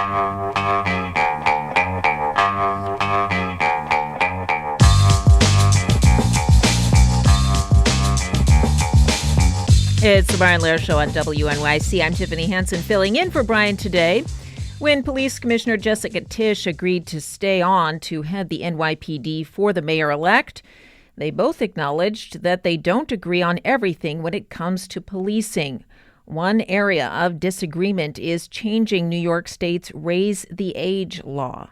It's the Brian Lehrer Show on WNYC. I'm Tiffany Hansen filling in for Brian today. When Police Commissioner Jessica Tisch agreed to stay on to head the NYPD for the mayor-elect, they both acknowledged that they don't agree on everything when it comes to policing. One area of disagreement is changing New York State's Raise the Age law.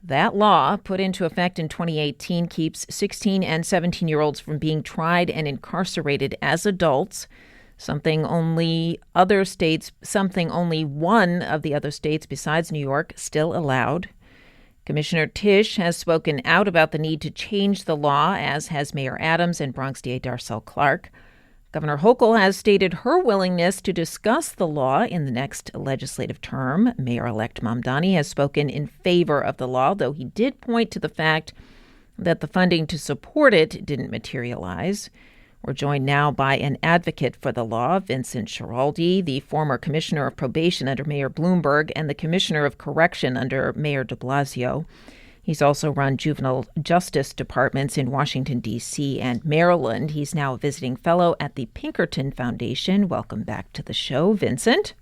That law, put into effect in 2018, keeps 16 and 17-year-olds from being tried and incarcerated as adults, something only one of the other states besides New York still allowed. Commissioner Tisch has spoken out about the need to change the law, as has Mayor Adams and Bronx DA Darcel Clark. Governor Hochul has stated her willingness to discuss the law in the next legislative term. Mayor-elect Mamdani has spoken in favor of the law, though he did point to the fact that the funding to support it didn't materialize. We're joined now by an advocate for the law, Vincent Schiraldi, the former commissioner of probation under Mayor Bloomberg and the commissioner of correction under Mayor de Blasio. He's also run juvenile justice departments in Washington, D.C. and Maryland. He's now a visiting fellow at the Pinkerton Foundation. Welcome back to the show, Vincent.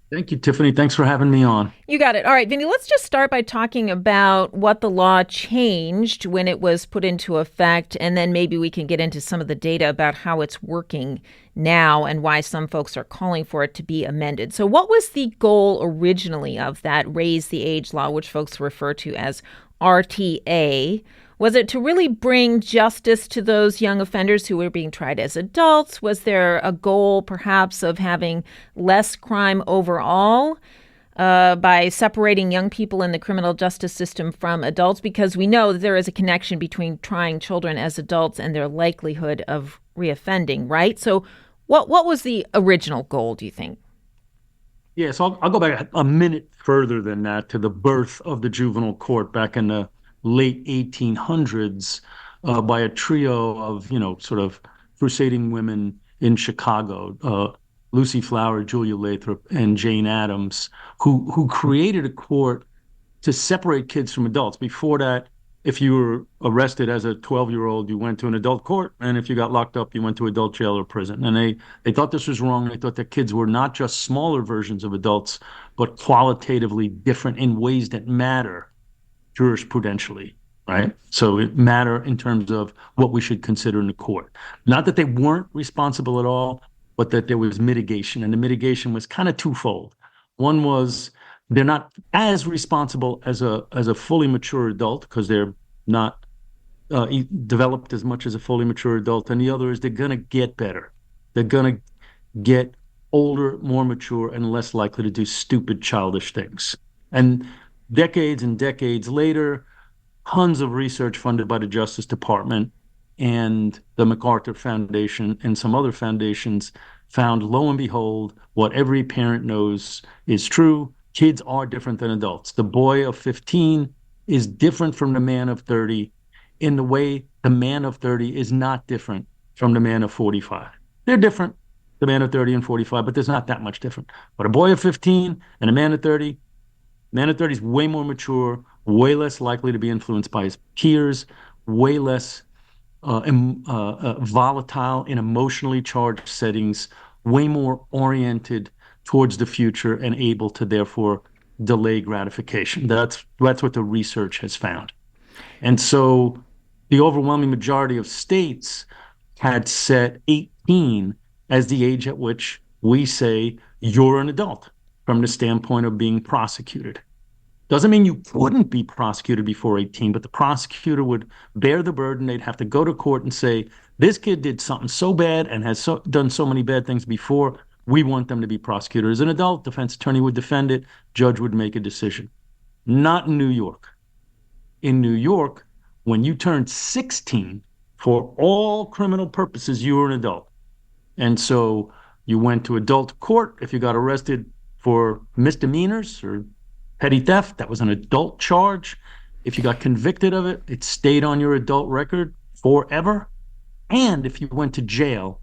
Thank you, Tiffany. Thanks for having me on. You got it. All right, Vinny, let's just start by talking about what the law changed when it was put into effect, and then maybe we can get into some of the data about how it's working now and why some folks are calling for it to be amended. So what was the goal originally of that Raise the Age law, which folks refer to as RTA? Was it to really bring justice to those young offenders who were being tried as adults? Was there a goal, perhaps, of having less crime overall by separating young people in the criminal justice system from adults? Because we know that there is a connection between trying children as adults and their likelihood of reoffending, right? So what was the original goal, do you think? Yeah, so I'll go back a minute further than that to the birth of the juvenile court back in the late 1800s by a trio of, sort of crusading women in Chicago, Lucy Flower, Julia Lathrop, and Jane Addams, who created a court to separate kids from adults. Before that, if you were arrested as a 12-year-old, you went to an adult court, and if you got locked up, you went to adult jail or prison. And they thought this was wrong. They thought that kids were not just smaller versions of adults, but qualitatively different in ways that matter jurisprudentially, right? So it matter in terms of what we should consider in the court. Not that they weren't responsible at all, but that there was mitigation, and the mitigation was kind of twofold. One was they're not as responsible as a fully mature adult because they're not developed as much as a fully mature adult, and the other is they're going to get better. They're going to get older, more mature, and less likely to do stupid, childish things. And decades and decades later, tons of research funded by the Justice Department and the MacArthur Foundation and some other foundations found, lo and behold, what every parent knows is true. Kids are different than adults. The boy of 15 is different from the man of 30 in the way the man of 30 is not different from the man of 45. They're different, the man of 30 and 45, but there's not that much different. But a boy of 15 and a man of 30, man of 30 is way more mature, way less likely to be influenced by his peers, way less volatile in emotionally charged settings, way more oriented towards the future and able to therefore delay gratification. That's what the research has found. And so the overwhelming majority of states had set 18 as the age at which we say you're an adult from the standpoint of being prosecuted. Doesn't mean you wouldn't be prosecuted before 18, but the prosecutor would bear the burden. They'd have to go to court and say, this kid did something so bad and has done so many bad things before, we want them to be prosecuted. As an adult, defense attorney would defend it, judge would make a decision. Not in New York. In New York, when you turned 16, for all criminal purposes, you were an adult. And so you went to adult court. If you got arrested for misdemeanors or petty theft, that was an adult charge. If you got convicted of it, it stayed on your adult record forever. And if you went to jail,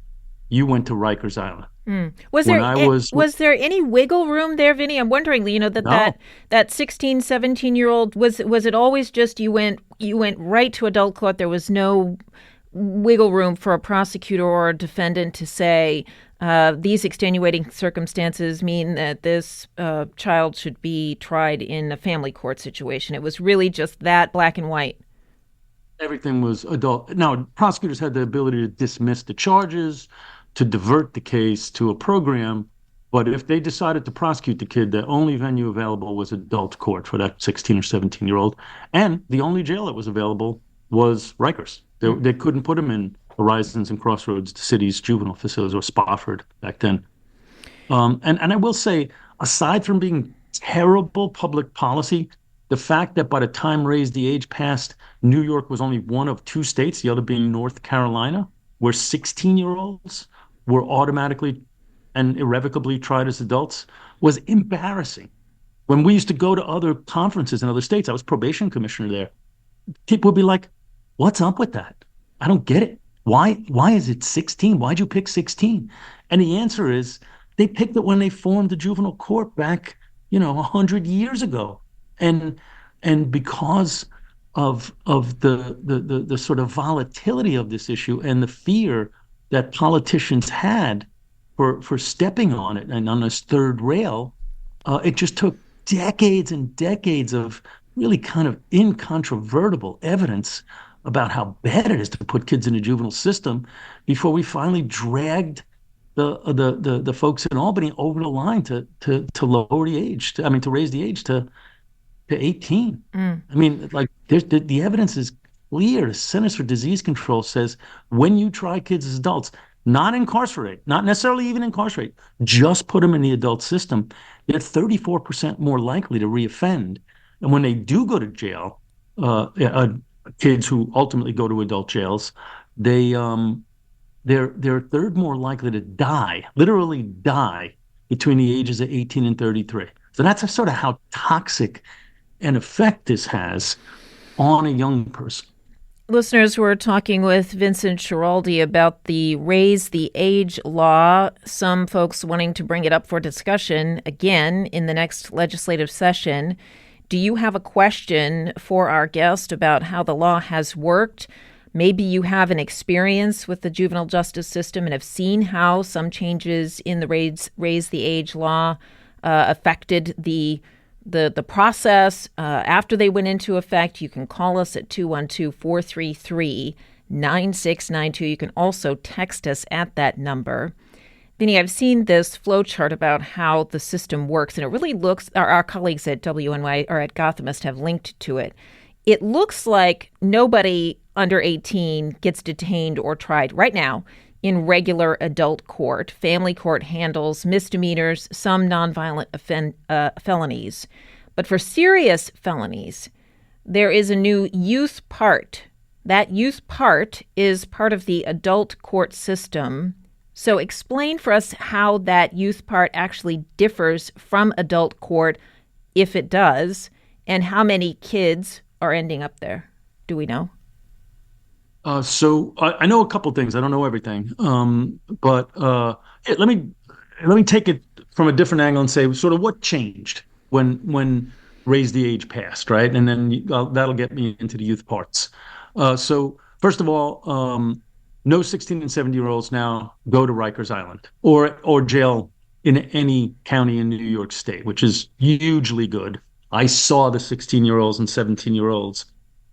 you went to Rikers Island. Was When there I was, was there any wiggle room there, Vinny? I'm wondering, no, that 16, 17-year-old, was it always just you went right to adult court? There was no wiggle room for a prosecutor or a defendant to say these extenuating circumstances mean that this child should be tried in a family court situation. It was really just that black and white. everything was adult. Now, prosecutors had the ability to dismiss the charges, to divert the case to a program. But if they decided to prosecute the kid, the only venue available was adult court for that 16 or 17-year-old. And the only jail that was available was Rikers. They couldn't put him in Horizons and Crossroads, the city's juvenile facilities, or Spofford back then. And I will say, aside from being terrible public policy, the fact that by the time Raise the Age passed, New York was only one of two states, the other being North Carolina, where 16-year-olds were automatically and irrevocably tried as adults, was embarrassing. When we used to go to other conferences in other states, I was probation commissioner there. People would be like, "What's up with that? I don't get it. Why is it 16? Why'd you pick 16?" And the answer is they picked it when they formed the juvenile court back, 100 years ago. And and because of the sort of volatility of this issue and the fear that politicians had for stepping on it and on this third rail, it just took decades and decades of really kind of incontrovertible evidence about how bad it is to put kids in the juvenile system before we finally dragged the folks in Albany over the line to lower the age, to raise the age to 18. I mean, like the evidence is clear. The Centers for Disease Control says when you try kids as adults, not incarcerate, not necessarily even incarcerate, just put them in the adult system, they're 34% more likely to reoffend. And when they do go to jail, kids who ultimately go to adult jails, they're third more likely to die, literally die, between the ages of 18 and 33. So that's sort of how toxic an effect this has on a young person. Listeners, we're talking with Vincent Schiraldi about the Raise the Age law. Some folks wanting to bring it up for discussion again in the next legislative session. Do you have a question for our guest about how the law has worked? Maybe you have an experience with the juvenile justice system and have seen how some changes in the Raise the Age law affected the process after they went into effect. You can call us at 212-433-9692. You can also text us at that number. Vinny, I've seen this flowchart about how the system works, and it really looks, our colleagues at WNYC or at Gothamist have linked to it. It looks like nobody under 18 gets detained or tried right now in regular adult court. Family court handles misdemeanors, some nonviolent felonies. But for serious felonies, there is a new youth part. That youth part is part of the adult court system. So explain for us how that youth part actually differs from adult court, if it does, and how many kids are ending up there. Do we know? So I know a couple things. I don't know everything. But let me take it from a different angle and say sort of what changed when Raise the Age passed, right? And then that'll get me into the youth parts. So first of all, no 16 and 17-year-olds now go to Rikers Island or jail in any county in New York State, which is hugely good. I saw the 16-year-olds and 17-year-olds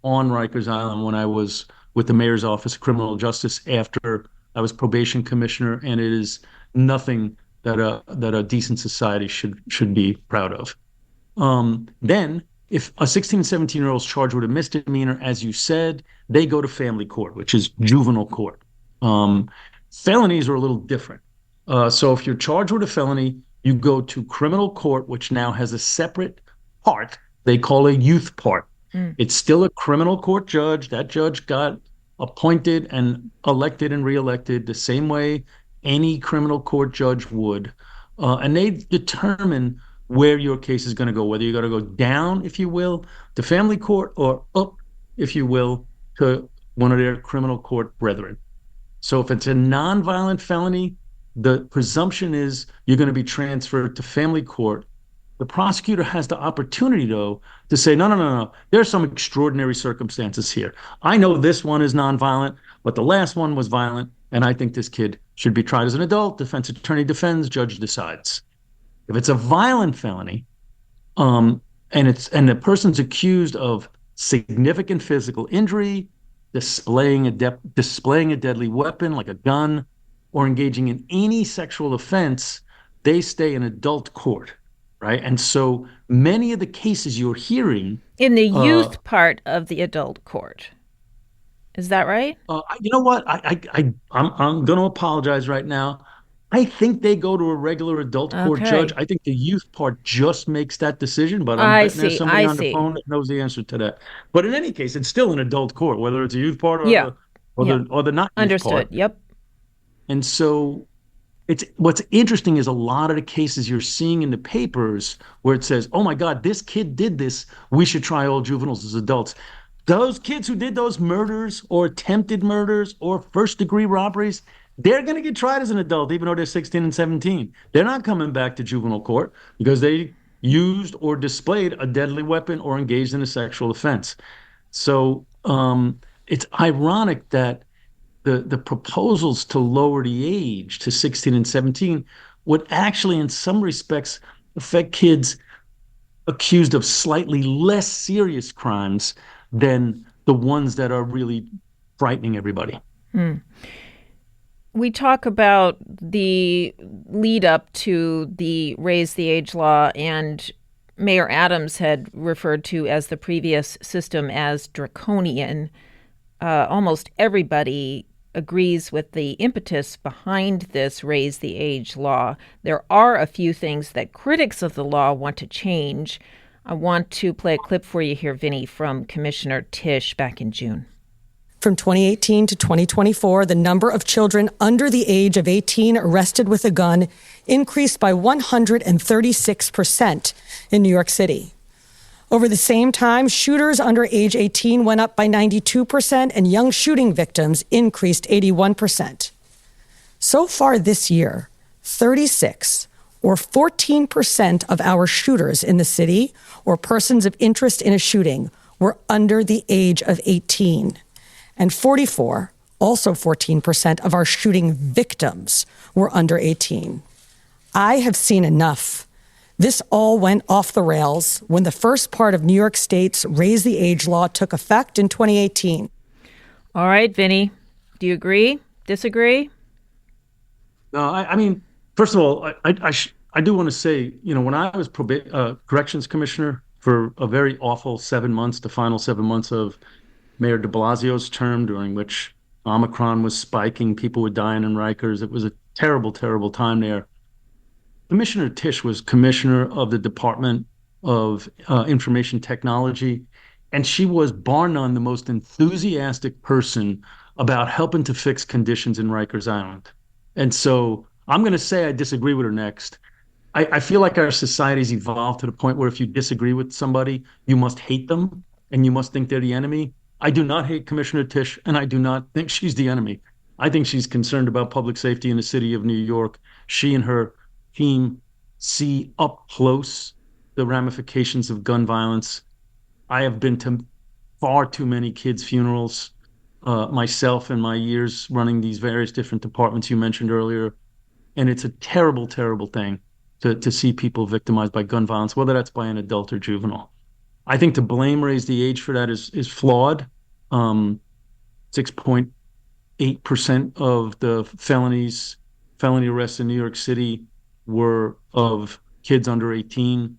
on Rikers Island when I was with the mayor's office of criminal justice after I was probation commissioner, and it is nothing that a decent society should be proud of. Then, if a 16 and 17-year-old is charged with a misdemeanor, as you said, they go to family court, which is juvenile court. Felonies are a little different. So if you're charged with a felony, you go to criminal court, which now has a separate part they call a youth part. It's still a criminal court judge. That judge got appointed and elected and reelected the same way any criminal court judge would. And they determine where your case is going to go, whether you're going to go down, if you will, to family court or up, if you will, to one of their criminal court brethren. So if it's a nonviolent felony, the presumption is you're going to be transferred to family court. The prosecutor has the opportunity, though, to say, no, no, no, no. There are some extraordinary circumstances here. I know this one is nonviolent, but the last one was violent, and I think this kid should be tried as an adult. Defense attorney defends, judge decides. If it's a violent felony, and the person's accused of significant physical injury, displaying a deadly weapon like a gun, or engaging in any sexual offense, they stay in adult court, right? And so many of the cases you're hearing in the youth part of the adult court. Is that right? You know what? I'm going to apologize right now. I think they go to a regular adult court judge. I think the youth part just makes that decision, but I'm betting there's somebody on the phone that knows the answer to that. But in any case, it's still an adult court, whether it's a youth part or the not youth Understood. part. Yep. And so what's interesting is a lot of the cases you're seeing in the papers where it says, "Oh my God, this kid did this. We should try all juveniles as adults." Those kids who did those murders or attempted murders or first-degree robberies, they're going to get tried as an adult, even though they're 16 and 17. They're not coming back to juvenile court because they used or displayed a deadly weapon or engaged in a sexual offense. So it's ironic that the proposals to lower the age to 16 and 17 would actually, in some respects, affect kids accused of slightly less serious crimes than the ones that are really frightening everybody. We talk about the lead up to the raise the age law, and Mayor Adams had referred to as the previous system as draconian. Almost everybody agrees with the impetus behind this raise the age law. There are a few things that critics of the law want to change. I want to play a clip for you here, Vinny, from Commissioner Tisch back in June. From 2018 to 2024, the number of children under the age of 18 arrested with a gun increased by 136% in New York City. Over the same time, shooters under age 18 went up by 92%, and young shooting victims increased 81%. So far this year, 36 or 14% of our shooters in the city or persons of interest in a shooting were under the age of 18. And 44, also 14% of our shooting victims were under 18. I have seen enough. This all went off the rails when the first part of New York State's Raise the Age law took effect in 2018. All right, Vinny, do you agree? Disagree? No, I mean, first of all, I do want to say, when I was corrections commissioner for a very awful 7 months, the final 7 months of Mayor de Blasio's term, during which Omicron was spiking, people were dying in Rikers. It was a terrible, terrible time there. Commissioner Tisch was commissioner of the Department of Information Technology, and she was bar none the most enthusiastic person about helping to fix conditions in Rikers Island. And so I'm going to say I disagree with her next. I feel like our society's evolved to the point where if you disagree with somebody, you must hate them and you must think they're the enemy. I do not hate Commissioner Tisch, and I do not think she's the enemy. I think she's concerned about public safety in the city of New York. She and her team see up close the ramifications of gun violence. I have been to far too many kids' funerals myself in my years running these various different departments you mentioned earlier. And it's a terrible, terrible thing to see people victimized by gun violence, whether that's by an adult or juvenile. I think to blame raise the age for that is flawed. 6.8% of the felony arrests in New York City were of kids under 18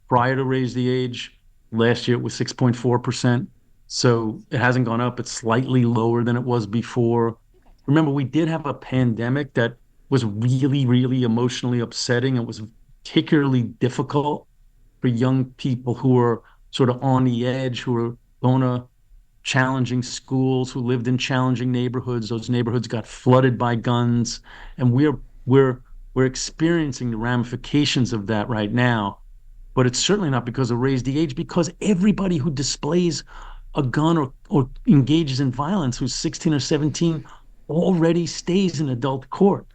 prior to raise the age. Last year it was 6.4%. So it hasn't gone up. It's slightly lower than it was before. Remember, we did have a pandemic that was really, really emotionally upsetting. It was particularly difficult for young people who were sort of on the edge, who were going to challenging schools, who lived in challenging neighborhoods. Those neighborhoods got flooded by guns, and we're experiencing the ramifications of that right now. But it's certainly not because of raise the age, because everybody who displays a gun or engages in violence who's 16 or 17 already stays in adult court.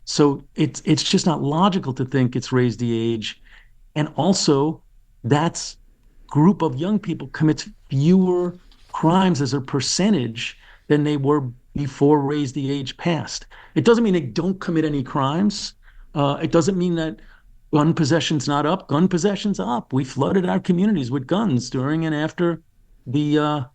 So it's just not logical to think it's raised the age. And also, that's group of young people commits fewer crimes as a percentage than they were before raise the age passed. It doesn't mean they don't commit any crimes. It doesn't mean that gun possession's not up. Gun possession's up. We flooded our communities with guns during and after the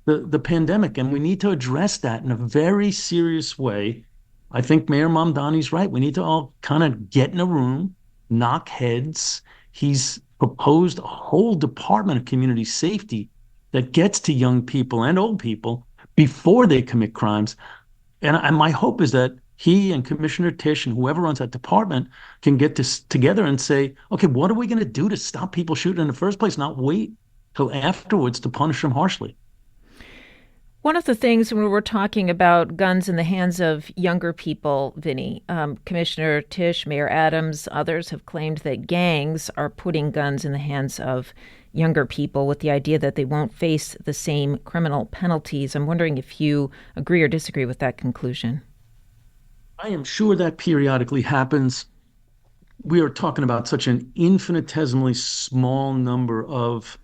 the pandemic, and we need to address that in a very serious way. I think Mayor Mamdani's right. We need to all kind of get in a room, knock heads. He's proposed a whole department of community safety that gets to young people and old people before they commit crimes. And my hope is that he and Commissioner Tisch and whoever runs that department can get this together and say, okay, what are we going to do to stop people shooting in the first place, not wait till afterwards to punish them harshly? One of the things when we're talking about guns in the hands of younger people, Vinny, Commissioner Tisch, Mayor Adams, others have claimed that gangs are putting guns in the hands of younger people with the idea that they won't face the same criminal penalties. I'm wondering if you agree or disagree with that conclusion. I am sure that periodically happens. We are talking about such an infinitesimally small number of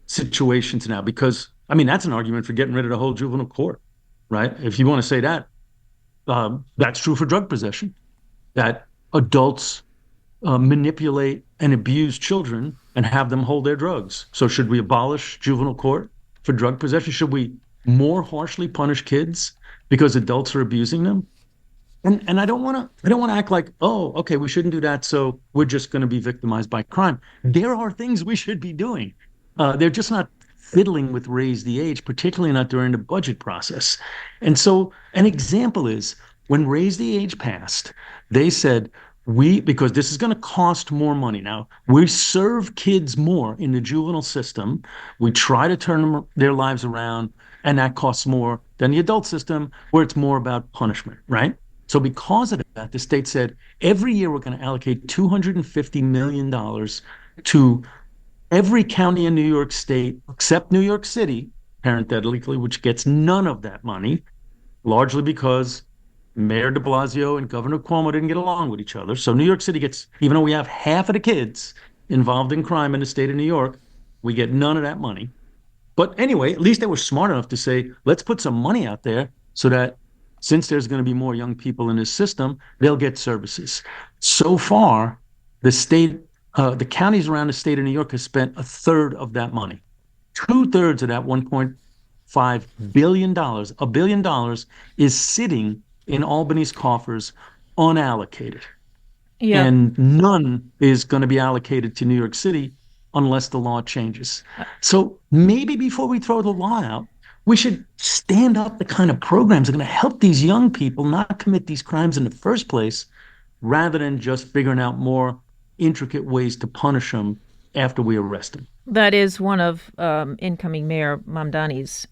situations now because, I mean, that's an argument for getting rid of the whole juvenile court, right? If you want to say that, that's true for drug possession, that adults manipulate and abuse children and have them hold their drugs. So should we abolish juvenile court for drug possession? Should we more harshly punish kids because adults are abusing them? And I don't want to act like, oh, okay, we shouldn't do that, so we're just going to be victimized by crime. There are things we should be doing. They're just not fiddling with raise the age, particularly not during the budget process. And so an example is when raise the age passed, they said, because this is going to cost more money. Now, we serve kids more in the juvenile system. We try to turn their lives around, and that costs more than the adult system, where it's more about punishment, right? So because of that, the state said, every year we're going to allocate $250 million to every county in New York State, except New York City, parenthetically, which gets none of that money, largely because Mayor de Blasio and Governor Cuomo didn't get along with each other. So New York City gets, even though we have half of the kids involved in crime in the state of New York, we get none of that money. But anyway, at least they were smart enough to say, let's put some money out there so that since there's going to be more young people in this system, they'll get services. So far, the counties around the state of New York has spent a third of that money. 2/3 of that $1.5 billion, $1 billion is sitting in Albany's coffers unallocated. Yeah. And none is going to be allocated to New York City unless the law changes. So maybe before we throw the law out, we should stand up the kind of programs that are going to help these young people not commit these crimes in the first place, rather than just figuring out more intricate ways to punish them after we arrest them. That is one of incoming Mayor Mamdani's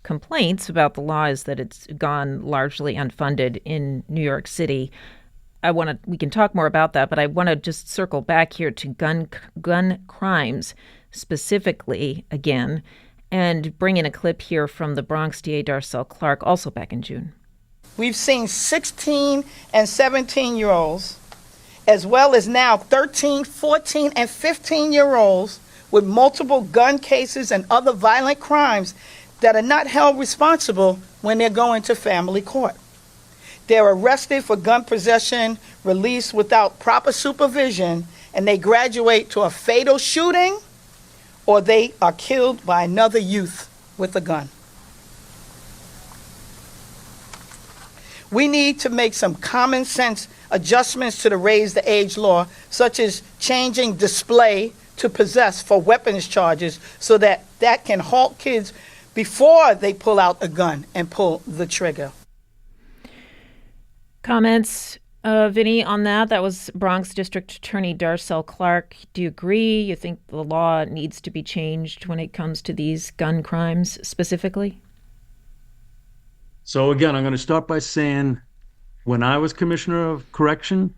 complaints about the law, is that it's gone largely unfunded in New York City. We can talk more about that, but I want to just circle back here to gun crimes specifically again, and bring in a clip here from the Bronx DA Darcel Clark, also back in June. We've seen 16 and 17-year-olds, as well as now 13, 14, and 15-year-olds with multiple gun cases and other violent crimes that are not held responsible when they're going to family court. They're arrested for gun possession, released without proper supervision, and they graduate to a fatal shooting, or they are killed by another youth with a gun. We need to make some common sense adjustments to the raise the age law, such as changing display to possess for weapons charges, so that can halt kids before they pull out a gun and pull the trigger. Comments, Vinny, on that? That was Bronx District Attorney Darcel Clark. Do you agree? You think the law needs to be changed when it comes to these gun crimes specifically? So again, I'm going to start by saying, when I was Commissioner of Correction,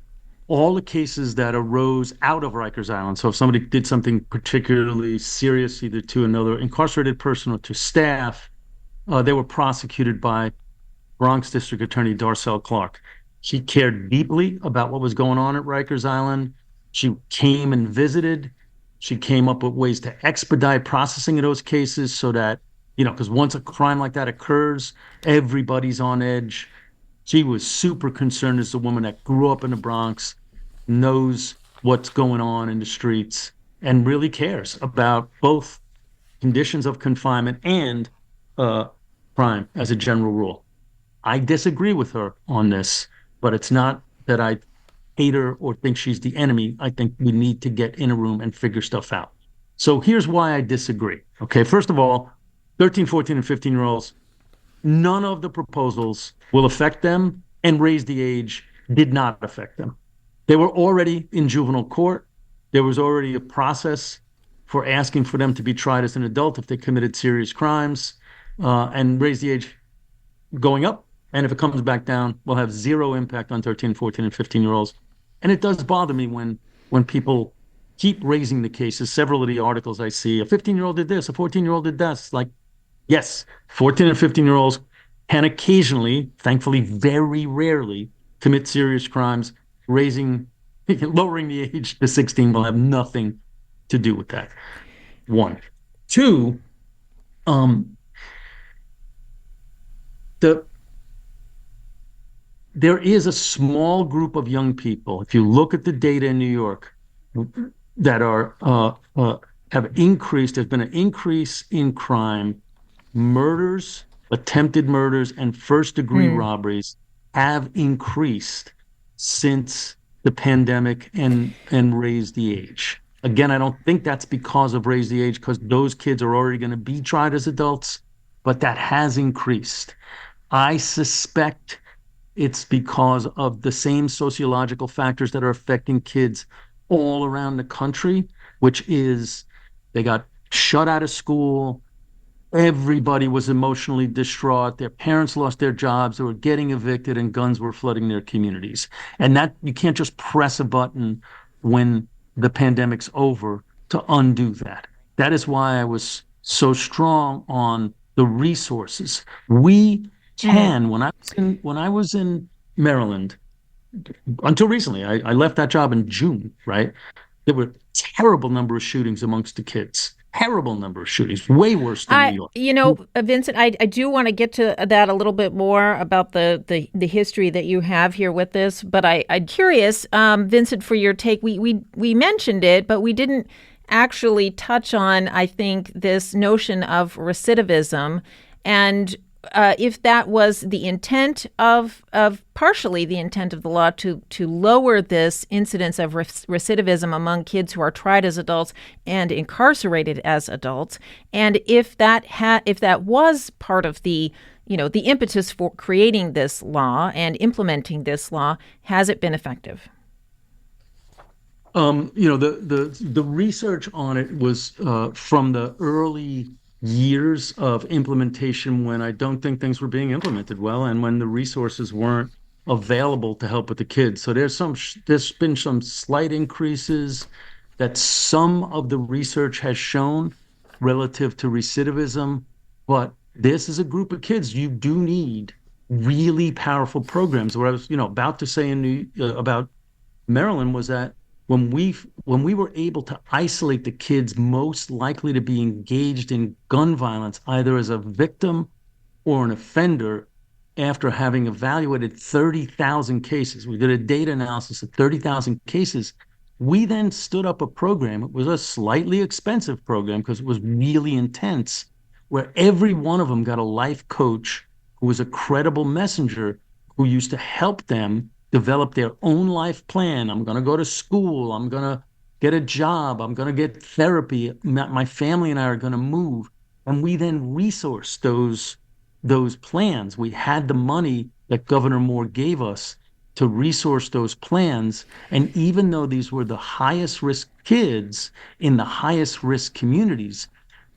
all the cases that arose out of Rikers Island, so if somebody did something particularly serious, either to another incarcerated person or to staff, they were prosecuted by Bronx District Attorney Darcel Clark. She cared deeply about what was going on at Rikers Island. She came and visited. She came up with ways to expedite processing of those cases so that, because once a crime like that occurs, everybody's on edge. She was super concerned as a woman that grew up in the Bronx, knows what's going on in the streets, and really cares about both conditions of confinement and crime as a general rule. I disagree with her on this, but it's not that I hate her or think she's the enemy. I think we need to get in a room and figure stuff out. So here's why I disagree. Okay, first of all, 13, 14, and 15-year-olds, none of the proposals will affect them, and raise the age did not affect them. They were already in juvenile court. There was already a process for asking for them to be tried as an adult if they committed serious crimes, and raise the age going up. And if it comes back down, we'll have zero impact on 13, 14, and 15-year-olds. And it does bother me when people keep raising the cases. Several of the articles I see, a 15-year-old did this, a 14-year-old did this. Like, yes, 14 and 15-year-olds can occasionally, thankfully very rarely, commit serious crimes. Lowering the age to 16 will have nothing to do with that. One. Two, there is a small group of young people, if you look at the data in New York, that have increased. There's been an increase in crime. Murders, attempted murders, and first-degree robberies have increased since the pandemic and raised the age. Again, I don't think that's because of raise the age, because those kids are already going to be tried as adults, but that has increased. I suspect it's because of the same sociological factors that are affecting kids all around the country, which is they got shut out of school. Everybody was emotionally distraught. Their parents lost their jobs. They were getting evicted, and guns were flooding their communities. And that you can't just press a button when the pandemic's over to undo that. That is why I was so strong on the resources. We can. When I was in Maryland, until recently, I left that job in June, right? There were a terrible number of shootings amongst the kids. Terrible number of shootings, way worse than New York. Vincent, I do want to get to that a little bit more about the history that you have here with this, but I'm curious, Vincent, for your take. We mentioned it, but we didn't actually touch on, I think, this notion of recidivism, and if that was the intent of partially the intent of the law to lower this incidence of recidivism among kids who are tried as adults and incarcerated as adults, and if that was part of the the impetus for creating this law and implementing this law, has it been effective? The research on it was from the early years of implementation, when I don't think things were being implemented well, and when the resources weren't available to help with the kids. So there's been some slight increases that some of the research has shown relative to recidivism, but this is a group of kids. You do need really powerful programs. What I was about to say about Maryland was that when we were able to isolate the kids most likely to be engaged in gun violence, either as a victim or an offender, after having evaluated 30,000 cases, we did a data analysis of 30,000 cases. We then stood up a program. It was a slightly expensive program because it was really intense, where every one of them got a life coach who was a credible messenger, who used to help them develop their own life plan. I'm going to go to school. I'm going to get a job. I'm going to get therapy. My family and I are going to move. And we then resourced those plans. We had the money that Governor Moore gave us to resource those plans. And even though these were the highest risk kids in the highest risk communities,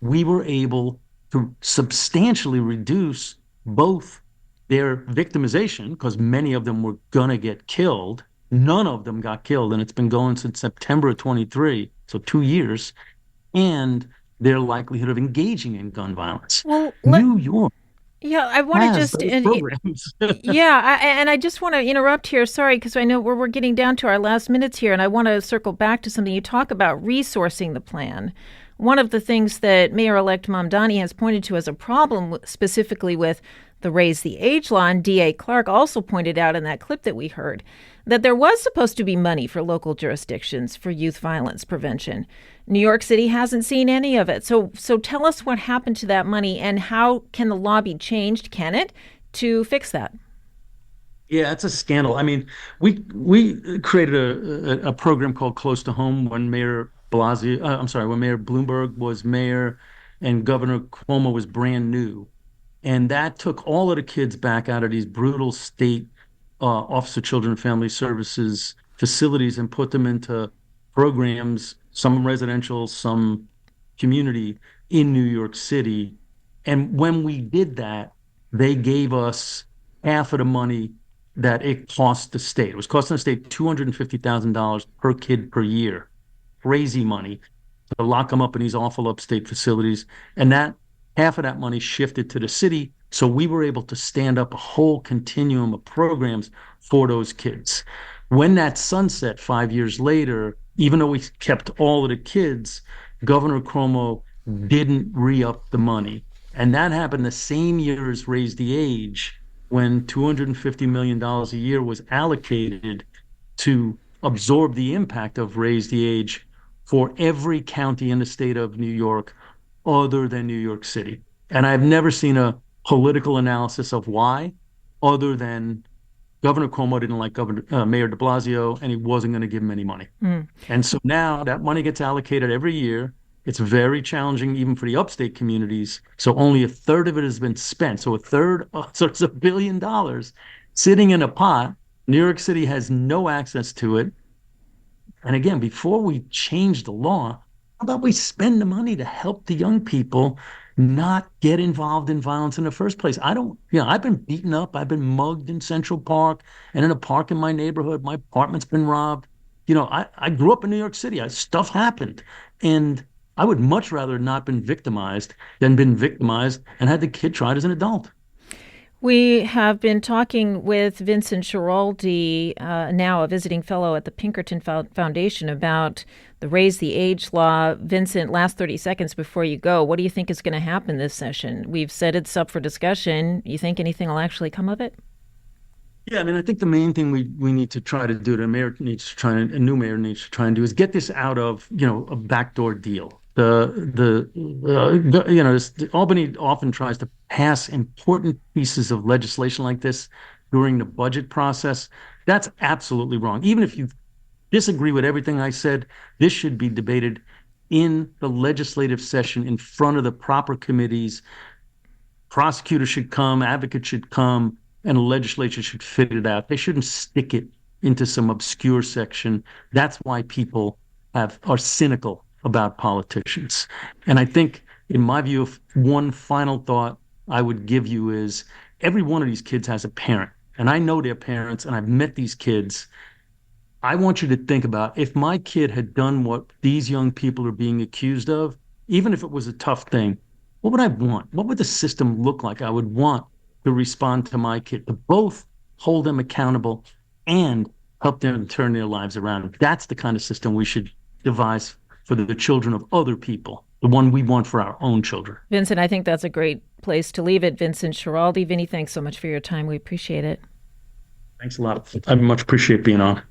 we were able to substantially reduce both their victimization, because many of them were going to get killed. None of them got killed, and it's been going since September of 23, so 2 years, and their likelihood of engaging in gun violence. Well, New York Yeah, I want to has just, those and programs. yeah, and I just want to interrupt here. Sorry, because I know we're getting down to our last minutes here, and I want to circle back to something you talk about resourcing the plan. One of the things that Mayor-elect Mamdani has pointed to as a problem, specifically with the Raise the Age law, and D.A. Clark also pointed out in that clip that we heard, that there was supposed to be money for local jurisdictions for youth violence prevention. New York City hasn't seen any of it. So tell us what happened to that money and how can the law be changed, can it, to fix that? Yeah, it's a scandal. I mean, we created a program called Close to Home when Mayor Blasio, I'm sorry, when Mayor Bloomberg was mayor and Governor Cuomo was brand new. And that took all of the kids back out of these brutal state Office of Children and Family Services facilities and put them into programs, some residential, some community in New York City. And when we did that, they gave us half of the money that it cost the state. It was costing the state $250,000 per kid per year. Crazy money to lock them up in these awful upstate facilities. And that half of that money shifted to the city. So we were able to stand up a whole continuum of programs for those kids. When that sunset 5 years later, even though we kept all of the kids, Governor Cuomo didn't re-up the money. And that happened the same year as Raise the Age, when $250 million a year was allocated to absorb the impact of Raise the Age for every county in the state of New York other than New York City. And I've never seen a political analysis of why, other than Governor Cuomo didn't like Mayor de Blasio, and he wasn't going to give him any money. And so now that money gets allocated every year. It's very challenging even for the upstate communities. So only a third of it has been spent. So a third, so it's $1 billion sitting in a pot. New York City has no access to it. And again, before we change the law, how about we spend the money to help the young people not get involved in violence in the first place? I've been beaten up. I've been mugged in Central Park and in a park in my neighborhood. My apartment's been robbed. I grew up in New York City. Stuff happened. And I would much rather not been victimized than been victimized and had the kid tried as an adult. We have been talking with Vincent Schiraldi, now a visiting fellow at the Pinkerton Foundation, about the Raise the Age law. Vincent, last 30 seconds before you go, what do you think is going to happen this session? We've said it's up for discussion. You think anything will actually come of it? Yeah, I mean, I think the main thing we need to try to do, a new mayor needs to try and do, is get this out of, a backdoor deal. Albany often tries to pass important pieces of legislation like this during the budget process. That's absolutely wrong. Even if you disagree with everything I said, this should be debated in the legislative session in front of the proper committees. Prosecutors should come, advocates should come, and the legislature should fit it out. They shouldn't stick it into some obscure section. That's why people are cynical about politicians. And I think, in my view, if one final thought I would give you is every one of these kids has a parent. And I know their parents, and I've met these kids. I want you to think about, if my kid had done what these young people are being accused of, even if it was a tough thing, what would I want? What would the system look like? I would want to respond to my kid, to both hold them accountable and help them turn their lives around. That's the kind of system we should devise for the children of other people, the one we want for our own children. Vincent, I think that's a great place to leave it. Vincent Schiraldi. Vinny, thanks so much for your time. We appreciate it. Thanks a lot. I much appreciate being on.